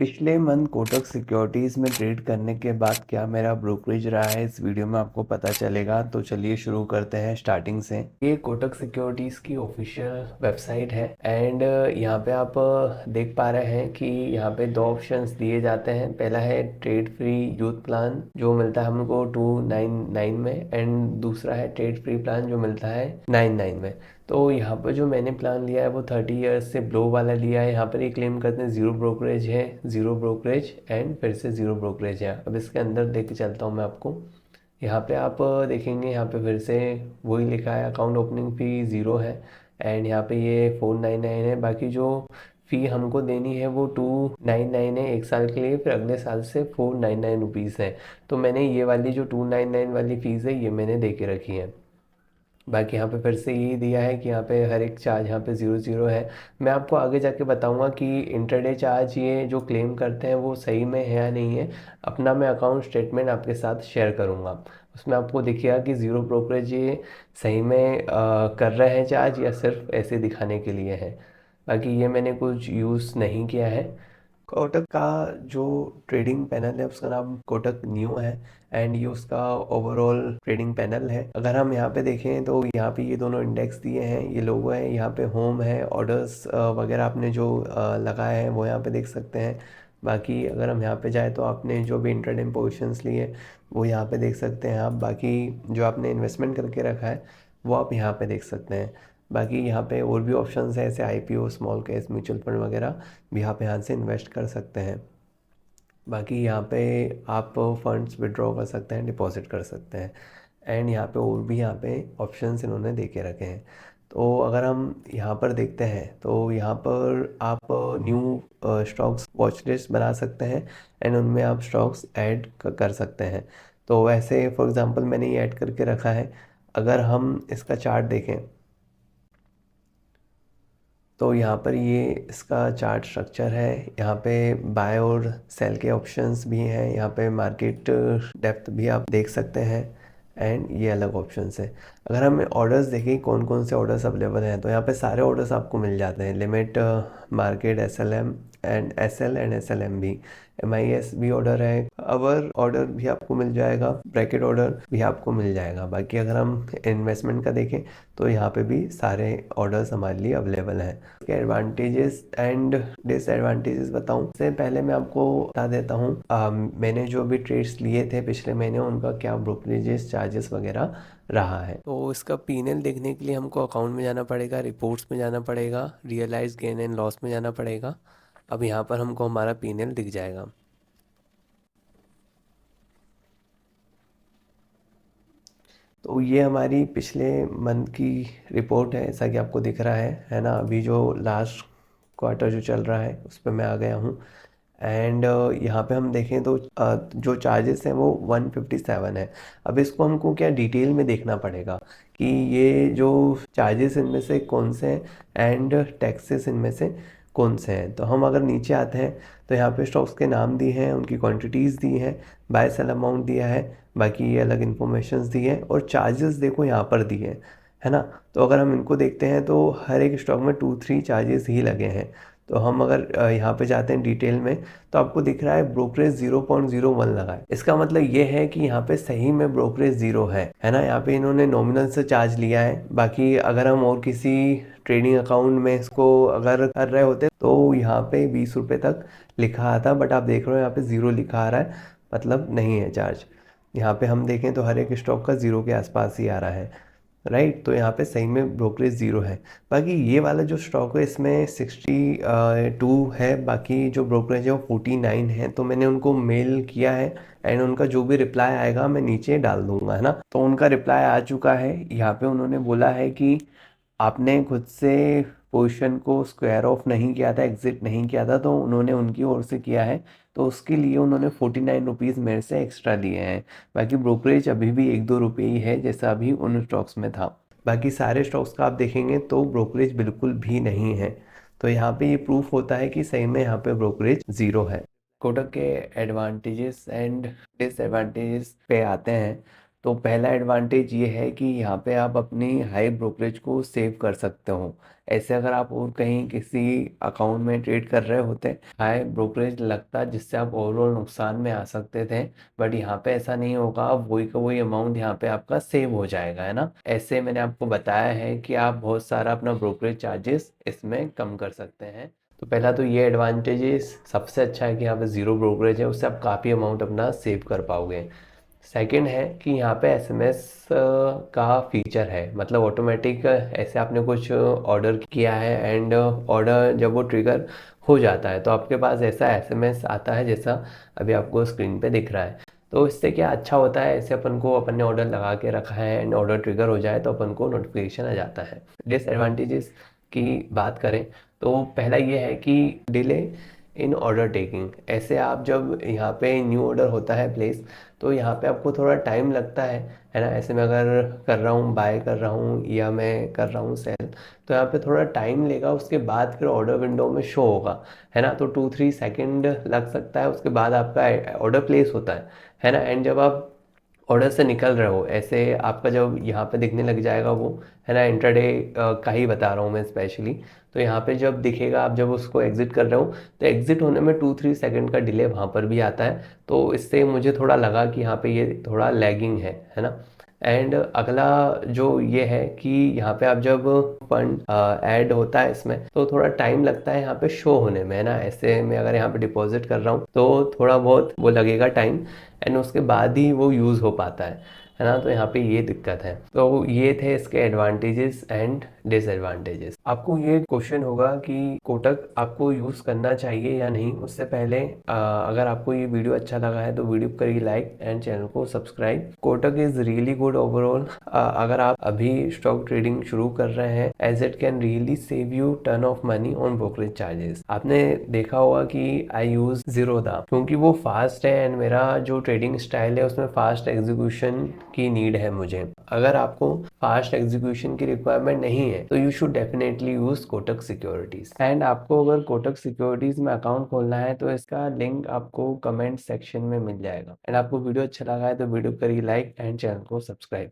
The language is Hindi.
पिछले मंथ कोटक सिक्योरिटीज़ में ट्रेड करने के बाद क्या मेरा ब्रोकरेज रहा है, इस वीडियो में आपको पता चलेगा। तो चलिए शुरू करते हैं स्टार्टिंग से। ये कोटक सिक्योरिटीज़ की ऑफिशियल वेबसाइट है एंड यहाँ पे आप देख पा रहे हैं कि यहाँ पे दो ऑप्शंस दिए जाते हैं। पहला है ट्रेड फ्री यूथ प्लान जो मिलता है हमको 299 में, एंड दूसरा है ट्रेड फ्री प्लान जो मिलता है 99 में। तो यहाँ पर जो मैंने प्लान लिया है वो 30 ईयर्स से ब्लो वाला लिया है। यहाँ पर ये क्लेम करते हैं ज़ीरो ब्रोकरेज है, ज़ीरो ब्रोकरेज एंड फिर से ज़ीरो ब्रोकरेज है। अब इसके अंदर देख के चलता हूँ मैं आपको। यहाँ पे आप देखेंगे, यहाँ पे फिर से वही लिखा है, अकाउंट ओपनिंग फ़ी ज़ीरो है एंड यहाँ पे ये 499 है। बाकी जो फ़ी हमको देनी है वो 299 है एक साल के लिए, फिर अगले साल से 499 रुपीज़ है। तो मैंने ये वाली जो 299 वाली फ़ीस है ये मैंने दे के रखी है। बाकी यहाँ पे फिर से यही दिया है कि यहाँ पे हर एक चार्ज यहाँ पे ज़ीरो ज़ीरो है। मैं आपको आगे जाके बताऊंगा कि इंटरडे चार्ज ये जो क्लेम करते हैं वो सही में है या नहीं है। अपना मैं अकाउंट स्टेटमेंट आपके साथ शेयर करूँगा, उसमें आपको दिखेगा कि ज़ीरो ब्रोकरेज ये सही में कर रहे हैं चार्ज या सिर्फ ऐसे दिखाने के लिए है। बाकी ये मैंने कुछ यूज़ नहीं किया है। कोटक का जो ट्रेडिंग पैनल है उसका नाम कोटक न्यू है एंड ये उसका ओवरऑल ट्रेडिंग पैनल है। अगर हम यहाँ पे देखें तो यहाँ पे ये दोनों इंडेक्स दिए हैं, ये लोगो है, यहाँ पे होम है, ऑर्डर्स वगैरह आपने जो लगाए हैं वो यहाँ पे देख सकते हैं। बाकी अगर हम यहाँ पे जाए तो आपने जो भी इंट्राडे पोजीशंस लिए वो यहाँ पे देख सकते हैं आप। बाकी जो आपने इन्वेस्टमेंट करके रखा है वो आप यहाँ पे देख सकते हैं। बाकी यहाँ पे और भी ऑप्शंस हैं, ऐसे IPO, small cap, mutual fund वगैरह भी आप यहाँ से इन्वेस्ट कर सकते हैं। बाकी यहाँ पे आप फंड्स विड्रॉ कर सकते हैं, डिपॉजिट कर सकते हैं एंड यहाँ पे और भी यहाँ पे ऑप्शंस इन्होंने दे के रखे हैं। तो अगर हम यहाँ पर देखते हैं तो यहाँ पर आप न्यू स्टॉक्स वॉच लिस्ट बना सकते हैं एंड उनमें आप स्टॉक्स ऐड कर सकते हैं। तो वैसे फॉर एग्ज़ाम्पल मैंने ये ऐड करके रखा है। अगर हम इसका चार्ट देखें तो यहाँ पर ये इसका चार्ट स्ट्रक्चर है। यहाँ पे बाय और सेल के ऑप्शंस भी हैं, यहाँ पे मार्केट डेप्थ भी आप देख सकते हैं एंड ये अलग ऑप्शंस है। अगर हम ऑर्डर्स देखें कौन कौन से ऑर्डर्स अवेलेबल हैं तो यहाँ पे सारे ऑर्डर्स आपको मिल जाते हैं। Limit, market, SLM and SL and SLM भी, एमआईएस भी ऑर्डर है, अवर ऑर्डर भी आपको मिल जाएगा, ब्रैकेट ऑर्डर भी आपको मिल जाएगा। बाकी अगर हम इन्वेस्टमेंट का देखें तो यहाँ पे भी सारे ऑर्डर्स हमारे लिए अवेलेबल हैं। इसके एडवांटेजेस एंड डिसएडवांटेजेस बताऊं उससे पहले मैं आपको बता देता हूँ मैंने जो भी ट्रेड्स लिए थे पिछले महीने उनका क्या ब्रोकरेजेस चार्जेस वगैरह रहा है। तो इसका पीएनएल देखने के लिए हमको अकाउंट में जाना पड़ेगा, रिपोर्ट्स में जाना पड़ेगा, रियलाइज गेन एंड लॉस में जाना पड़ेगा। अब यहाँ पर हमको हमारा पीएनएल दिख जाएगा। तो ये हमारी पिछले मंथ की रिपोर्ट है, ऐसा कि आपको दिख रहा है ना। अभी जो लास्ट क्वार्टर जो चल रहा है उस पर मैं आ गया हूँ एंड यहाँ पे हम देखें तो जो चार्जेस हैं वो 157 है। अब इसको हमको क्या डिटेल में देखना पड़ेगा कि ये जो चार्जेस इनमें से कौन से हैं एंड टैक्सेस इनमें से कौन से हैं। तो हम अगर नीचे आते हैं तो यहाँ पे स्टॉक्स के नाम दिए हैं, उनकी क्वांटिटीज़ दी हैं, बाय सेल अमाउंट दिया है, बाकी ये अलग इन्फॉर्मेशंस दी हैं और चार्जेस देखो यहाँ पर दिए हैं, है ना। तो अगर हम इनको देखते हैं तो हर एक स्टॉक में 2-3 चार्जेस ही लगे हैं। तो हम अगर यहाँ पे जाते हैं डिटेल में तो आपको दिख रहा है ब्रोकरेज 0.01 लगा है। इसका मतलब ये है कि यहाँ पे सही में ब्रोकरेज ज़ीरो है ना। यहाँ पे इन्होंने नॉमिनल से चार्ज लिया है। बाकी अगर हम और किसी ट्रेडिंग अकाउंट में इसको अगर कर रहे होते तो यहाँ पे 20 रुपये तक लिखा आता, बट आप देख रहे हो यहाँ पे ज़ीरो लिखा आ रहा है, मतलब नहीं है चार्ज। यहाँ पे हम देखें तो हर एक स्टॉक का ज़ीरो के आसपास ही आ रहा है, राइट। तो यहाँ पे सही में ब्रोकरेज ज़ीरो है। बाकी ये वाला जो स्टॉक है इसमें 62 है, बाकी जो ब्रोकरेज है वो 49 है। तो मैंने उनको मेल किया है एंड उनका जो भी रिप्लाई आएगा मैं नीचे डाल दूंगा, है ना। तो उनका रिप्लाई आ चुका है। यहाँ पे उन्होंने बोला है कि आपने खुद से पोजीशन को स्क्वायर ऑफ नहीं किया था, एग्जिट नहीं किया था, तो उन्होंने उनकी ओर से किया है। तो उसके लिए उन्होंने 49 रुपीज़ मेरे से एक्स्ट्रा दिए हैं। बाकी ब्रोकरेज अभी भी 1-2 रुपये ही है जैसा अभी उन स्टॉक्स में था। बाकी सारे स्टॉक्स का आप देखेंगे तो ब्रोकरेज बिल्कुल भी नहीं है। तो यहाँ पे ये प्रूफ होता है कि सही में यहाँ पे ब्रोकरेज ज़ीरो है। कोटक के एडवांटेजेस एंड डिसएडवांटेजेस पे आते हैं। तो पहला एडवांटेज ये है कि यहाँ पे आप अपनी हाई ब्रोकरेज को सेव कर सकते हो। ऐसे अगर आप और कहीं किसी अकाउंट में ट्रेड कर रहे होते हाई ब्रोकरेज लगता जिससे आप ओवरऑल नुकसान में आ सकते थे, बट यहाँ पे ऐसा नहीं होगा। आप वही का वही अमाउंट यहाँ पे आपका सेव हो जाएगा, है ना। ऐसे मैंने आपको बताया है कि आप बहुत सारा अपना ब्रोकरेज चार्जेस इसमें कम कर सकते हैं। तो पहला तो ये एडवांटेजेस सबसे अच्छा है कि यहाँ पे ज़ीरो ब्रोकरेज है, उससे आप काफ़ी अमाउंट अपना सेव कर पाओगे। सेकंड है कि यहाँ पे एसएमएस का फीचर है, मतलब ऑटोमेटिक ऐसे आपने कुछ ऑर्डर किया है एंड ऑर्डर जब वो ट्रिगर हो जाता है तो आपके पास ऐसा एसएमएस आता है जैसा अभी आपको स्क्रीन पे दिख रहा है। तो इससे क्या अच्छा होता है, ऐसे अपन को अपन ने ऑर्डर लगा के रखा है एंड ऑर्डर ट्रिगर हो जाए तो अपन को नोटिफिकेशन आ जाता है। डिसएडवांटेजेस की बात करें तो पहला ये है कि डिले इन ऑर्डर टेकिंग। ऐसे आप जब यहाँ पे न्यू ऑर्डर होता है प्लेस तो यहाँ पे आपको थोड़ा टाइम लगता है ना। ऐसे मैं अगर कर रहा हूँ, बाय कर रहा हूँ या मैं कर रहा हूँ सेल, तो यहाँ पे थोड़ा टाइम लेगा, उसके बाद फिर ऑर्डर विंडो में शो होगा, है ना। तो 2-3 सेकंड लग सकता है, उसके बाद आपका ऑर्डर प्लेस होता है ना। एंड जब आप ऑर्डर से निकल रहे हो, ऐसे आपका जब यहाँ पे दिखने लग जाएगा वो, है ना। इंट्राडे का ही बता रहा हूँ मैं स्पेशली। तो यहाँ पे जब दिखेगा, आप जब उसको एग्जिट कर रहे हो तो एग्जिट होने में 2-3 सेकंड का डिले वहाँ पर भी आता है। तो इससे मुझे थोड़ा लगा कि यहाँ पे ये थोड़ा लैगिंग है ना। एंड अगला जो ये है कि यहाँ पे आप जब फंड ऐड होता है इसमें तो थोड़ा टाइम लगता है यहाँ पे शो होने में, है ना। ऐसे मैं अगर यहाँ पे डिपॉजिट कर रहा हूँ तो थोड़ा बहुत वो लगेगा टाइम एंड उसके बाद ही वो यूज़ हो पाता है ना। तो यहाँ पे ये दिक्कत है। तो ये थे इसके एडवांटेजेस एंड डिसएडवांटेजेस। आपको ये क्वेश्चन होगा कि कोटक आपको यूज़ करना चाहिए या नहीं। उससे पहले अगर आपको ये वीडियो अच्छा लगा है तो वीडियो को करिए लाइक एंड चैनल को subscribe. Kotak is really good overall. अगर आप अभी स्टॉक ट्रेडिंग शुरू कर रहे हैं, as it can really save you ton of money on brokerage charges. आपने देखा होगा कि आई यूज जीरोधा क्योंकि वो फास्ट है एंड मेरा जो ट्रेडिंग स्टाइल है उसमें फास्ट एग्जीक्यूशन की नीड है मुझे। अगर आपको फास्ट एग्जीक्यूशन की रिक्वायरमेंट नहीं है तो you should definitely use Kotak securities. And आपको अगर कोटक सिक्योरिटीज में अकाउंट खोलना है तो इसका लिंक आपको कमेंट सेक्शन में मिल जाएगा। एंड आपको वीडियो अच्छा लगा है तो वीडियो करिए लाइक एंड चैनल को सब्सक्राइब।